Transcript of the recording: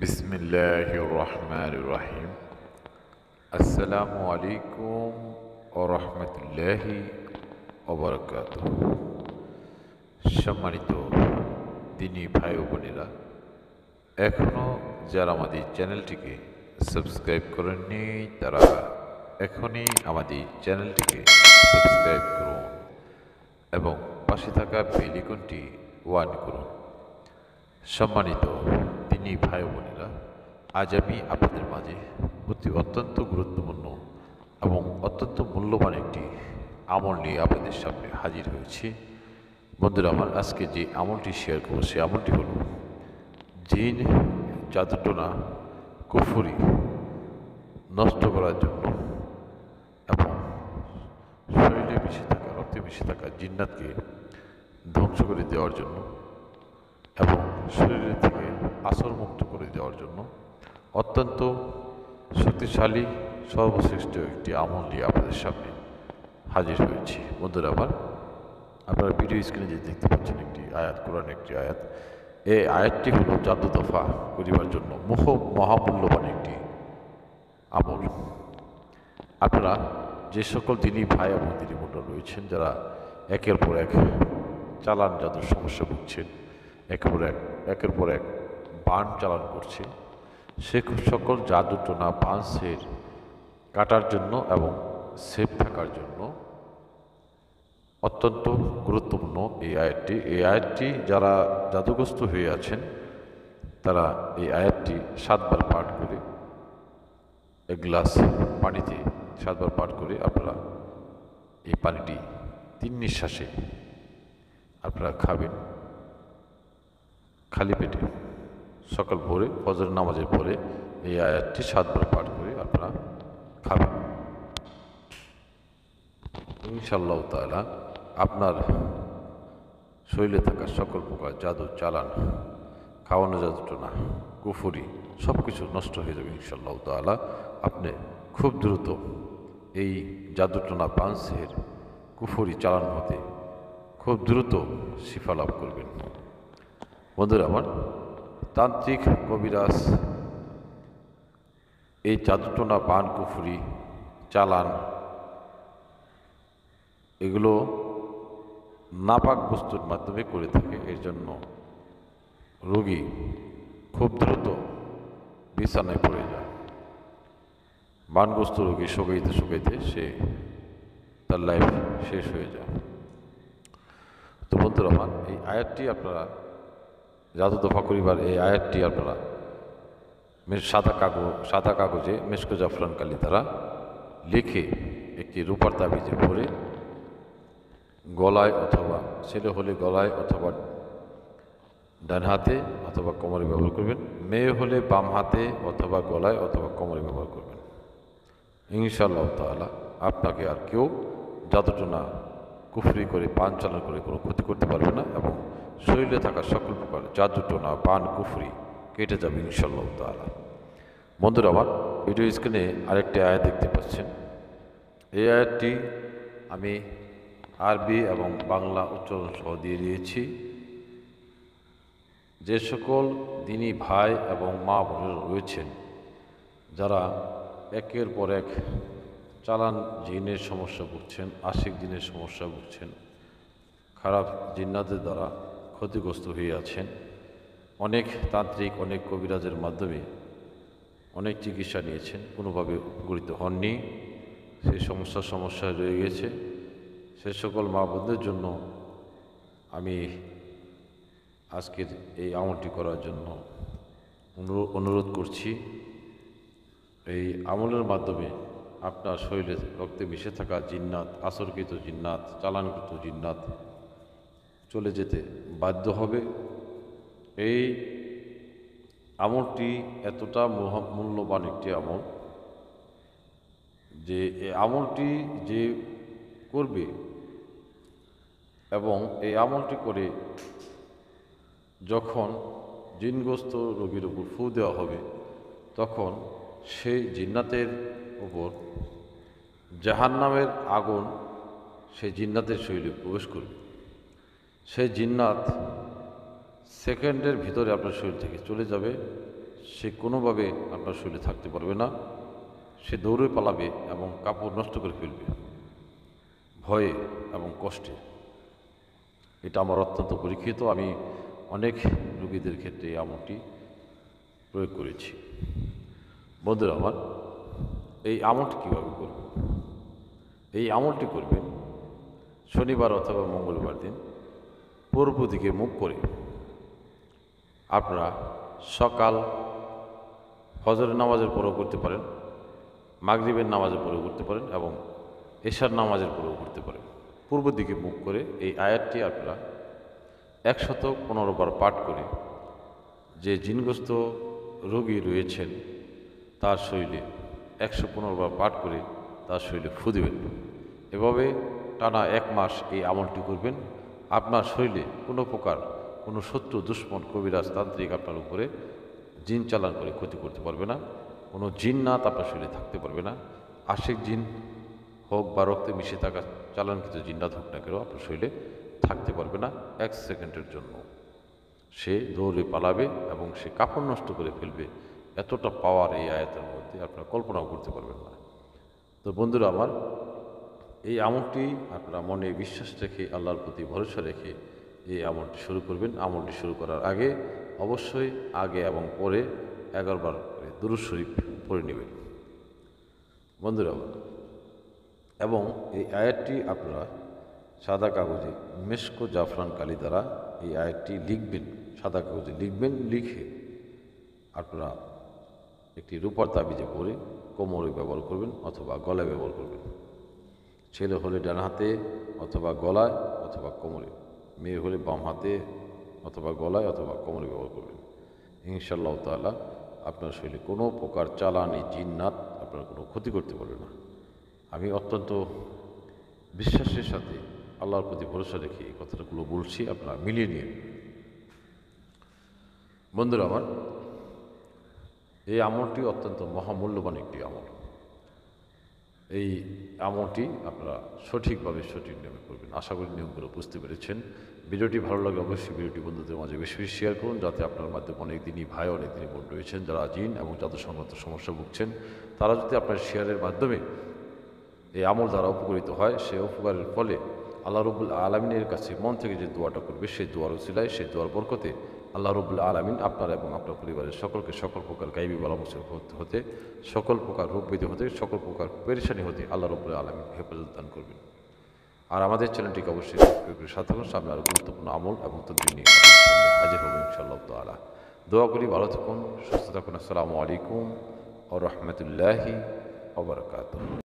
বিসমিল্লাহির রহমানির রহিম। আসসালামু আলাইকুম ওয়া রাহমাতুল্লাহি ওয়া বারাকাতুহু। সম্মানিত দিনী ভাই ও বোনেরা, এখনও যারা আমাদের চ্যানেলটিকে সাবস্ক্রাইব করেননি তারা এখনই আমাদের চ্যানেলটিকে সাবস্ক্রাইব করুন এবং পাশে থাকা বেল আইকনটি অন করুন। সম্মানিত দিনী ভাই ও বোনেরা, আজ আমি আপনাদের মাঝে অত্যন্ত গুরুত্বপূর্ণ এবং অত্যন্ত মূল্যবান একটি আমল নিয়ে আপনাদের সামনে হাজির হয়েছি। বন্ধুরা আমার, আজকে যে আমলটি শেয়ার করব সেই আমলটি হল জিন, জাদুটোনা, কুফরি নষ্ট করার জন্য এবং শরীরে মিশে থাকা, রক্তে মিশে থাকা জিন্নাতকে ধ্বংস করে দেওয়ার জন্য এবং শরীরের থেকে আসরমুক্ত করে দেওয়ার জন্য অত্যন্ত শক্তিশালী সর্বশ্রেষ্ঠ একটি আমল নিয়ে আপনাদের সামনে হাজির হয়েছি। বন্ধুরা আমার, আপনারা ভিডিও স্ক্রিনে যে দেখতে পাচ্ছেন একটি আয়াত, কোরআন একটি আয়াত। এই আয়াতটি হল জাদু দফা করিবার জন্য মহামূল্যবান একটি আমল। আপনারা যে সকল দিনী ভাই এবং দিনী বোনরা রয়েছেন যারা একের পর এক চালান জাদুর সমস্যা ভুগছেন, একের পর এক বান চালান করছে, সে সকল জাদু টোনা বাঁশের কাটার জন্য এবং সেফ থাকার জন্য অত্যন্ত গুরুত্বপূর্ণ এই আয়াতটি যারা জাদুগ্রস্ত হয়ে আছেন তারা এই আয়াতটি 7 বার পাঠ করে, এক গ্লাস পানিতে 7 বার পাঠ করে আপনারা এই পানিটি 3 নিঃশ্বাসে আপনারা খাবেন খালি পেটে। সকাল ভোরে ফজর নামাজের পরে এই আয়াতটি 7 বার পাঠ করে আপনারা খাবেন। ইনশাআল্লাহ তাআলা আপনার শরীরে থাকা সকল প্রকার জাদু চালান, খাওয়ানো জাদুটোনা, কুফরি সব কিছু নষ্ট হয়ে যাবে ইনশাআল্লাহ তাআলা। আপনি খুব দ্রুত এই জাদুটোনা বাঁশের কুফরি চালান হতে খুব দ্রুত শিফা লাভ করবেন। বন্ধুরা আমার, তান্ত্রিক কবিরাজ এই জাদুটোনা, বান, কুফরি, চালান এগুলো নাপাক বস্তুর মাধ্যমে করে থাকে। এর জন্য রোগী খুব দ্রুত বিছানায় পড়ে যায়। বানগ্রস্ত রোগী শুকাইতে শুকাইতে সে তার লাইফ শেষ হয়ে যায়। তো বন্ধুরা আমার, এই আয়াতটি আপনারা জাদু দফা করিবার এই আয়াতটি আপনারা সাদা কাগজে মেশকো জাফরান কালি দ্বারা লিখে একটি রূপার তাবিজে ভরে গলায়, অথবা ছেলে হলে গলায় অথবা ডান হাতে অথবা কোমরে ব্যবহার করবেন, মেয়ে হলে বাম হাতে অথবা গলায় অথবা কোমরে ব্যবহার করবেন। ইনশাআল্লাহ তাআলা আপনাকে আর কেউ জাদুটোনা কুফরি করে পান চালান করে কোনো ক্ষতি করতে পারবে না এবং শরীরে থাকা সকল প্রকার জাদুটোনা, পান, কুফরি কেটে যাবে ইনশাআল্লাহ তাআলা। বন্ধুরা আমার, ভিডিও স্ক্রিনে আরেকটি আয়াত দেখতে পাচ্ছেন। এই আয়াতটি আমি আরবি এবং বাংলা উচ্চারণ সহ দিয়ে দিয়েছি। যে সকল দিনী ভাই এবং মা বোনেরা রয়েছেন যারা একের পর এক চালান জিনের সমস্যা ভুগছেন, আশিক জিনের সমস্যা ভুগছেন, খারাপ জিন্নাতের দ্বারা ক্ষতিগ্রস্ত হয়ে আছেন, অনেক তান্ত্রিক, অনেক কবিরাজের মাধ্যমে অনেক চিকিৎসা নিয়েছেন, কোনোভাবে উপকৃত হননি, সেই সমস্যায় রয়ে গেছে, সে সকল মা বোনদের জন্য আমি আজকের এই আমলটি করার জন্য অনুরোধ করছি। এই আমলের মাধ্যমে আপনার শরীরে রক্তে মিশে থাকা জিন্নাত, আসরকৃত জিন্নাত, চালানকৃত জিন্নাত চলে যেতে বাধ্য হবে। এই আমলটি এতটা মূল্যবান একটি আমল যে এই আমলটি যে করবে এবং এই আমলটি করে যখন জিনগ্রস্ত রোগীর উপর ফু দেওয়া হবে তখন সেই জিন্নাতের উপর জাহান্নামের আগুন সেই জিন্নাতের শরীরে প্রবেশ করবে। সেই জিন্নাত সেকেন্ডের ভিতরে আপনার শরীর থেকে চলে যাবে। সে কোনোভাবে আপনার শরীরে থাকতে পারবে না। সে দৌড়ে পালাবে এবং কাপড় নষ্ট করে ফেলবে ভয়ে এবং কষ্টে। এটা আমার অত্যন্ত পরীক্ষিত। আমি অনেক রোগীদের ক্ষেত্রে এই আমলটি প্রয়োগ করেছি। বন্ধুরা আমার, এই আমলটি কীভাবে করবেন? এই আমলটি করবেন শনিবার অথবা মঙ্গলবার দিন পূর্ব দিকে মুখ করে। আপনারা সকাল ফজরের নামাজের পরেও করতে পারেন, মাগরিবের নামাজের পরেও করতে পারেন এবং এশার নামাজের পরেও করতে পারেন। পূর্ব দিকে মুখ করে এই আয়াতটি আপনারা 115 বার পাঠ করে যে জিনগ্রস্ত রোগী রয়েছেন তার শরীরে 115 বার পাঠ করে তার শরীরে ফু দেবেন। এভাবে টানা 1 মাস এই আমলটি করবেন। আপনার শরীরে কোনো প্রকার কোনো শত্রু দুশ্মন কবিরাজ তান্ত্রিক আপনার উপরে জিন চালান করে ক্ষতি করতে পারবে না। কোনো জিন্নাত আপনার শরীরে থাকতে পারবে না। আশিক জিন হোক বা রক্তে মিশে থাকা চালানকৃত জিন্নাত হোক না কেন আপনার শরীরে থাকতে পারবে না 1 সেকেন্ডের জন্য। সে দৌড়ে পালাবে এবং সে কাপড় নষ্ট করে ফেলবে। এতটা পাওয়ার এই আয়াতের মধ্যে আপনারা কল্পনাও করতে পারবেন না। তো বন্ধুরা আমার, এই আমলটি আপনারা মনে বিশ্বাস রেখে আল্লাহর প্রতি ভরসা রেখে এই আমলটি শুরু করবেন। আমলটি শুরু করার আগে অবশ্যই আগে এবং পরে 11 বার করে দুরূদ শরীফ পড়ে নেবেন বন্ধুরা আমার। এবং এই আয়াতটি আপনারা সাদা কাগজে মেশকো জাফরান কালি দ্বারা এই আয়াতটি লিখবেন। সাদা কাগজে লিখবেন, লিখে আপনারা একটি রূপার তাবিজে পরে কোমরে ব্যবহার করবেন অথবা গলায় ব্যবহার করবেন। ছেলে হলে ডান হাতে অথবা গলায় অথবা কোমরে, মেয়ে হলে বাম হাতে অথবা গলায় অথবা কোমরে ব্যবহার করবেন। ইনশাআল্লাহ তাআলা আপনার শরীরে কোনো প্রকার চালানি জিন্নাত আপনার কোনো ক্ষতি করতে পারবে না। আমি অত্যন্ত বিশ্বাসের সাথে আল্লাহর প্রতি ভরসা রেখে এই কথাগুলো বলছি, আপনারা মিলিয়ে নিন বন্ধুরা আমার। এই আমলটি অত্যন্ত মহামূল্যবান একটি আমল। এই আমলটি আপনারা সঠিকভাবে সঠিক নিয়মে করবেন। আশা করি নিয়মগুলো বুঝতে পেরেছেন। ভিডিওটি ভালো লাগলে অবশ্যই ভিডিওটি বন্ধুদের মাঝে বেশি বেশি শেয়ার করুন, যাতে আপনার মাধ্যমে অনেকদিনই ভাই অনেকদিনই বোন রয়েছেন যারা জিন এবং যাদের সংক্রান্ত সমস্যা ভুগছেন, তারা যদি আপনার শেয়ারের মাধ্যমে এই আমল দ্বারা উপকৃত হয়, সে উপকারের ফলে আল্লাহ রাব্বুল আলামিনের কাছে মন থেকে যে দোয়াটা করবে সেই দোয়ার উসিলায়, সেই দোয়ার বরকতে আল্লাহ রাব্বুল আলামিন আপনার এবং আপনার পরিবারের সকলকে সকল প্রকার গায়বী বালা মুসিবত হতে, সকল প্রকার রোগ ব্যাধি হতে, সকল প্রকার পেরেশানি হতে আল্লাহ রাব্বুল আলামিন হেফাজত দান করবেন। আর আমাদের চ্যানেলটিকে অবশ্যই সাবস্ক্রাইব করে সাথে থাকুন। সামনে আরও গুরুত্বপূর্ণ আমল এবং তদবির নিয়ে হাজির হবো ইনশাআল্লাহ তাআলা। দোয়া করি ভালো থাকুন, সুস্থ থাকুন। আসসালামু আলাইকুম ওয়া রাহমাতুল্লাহি ওয়া বারাকাতুহু।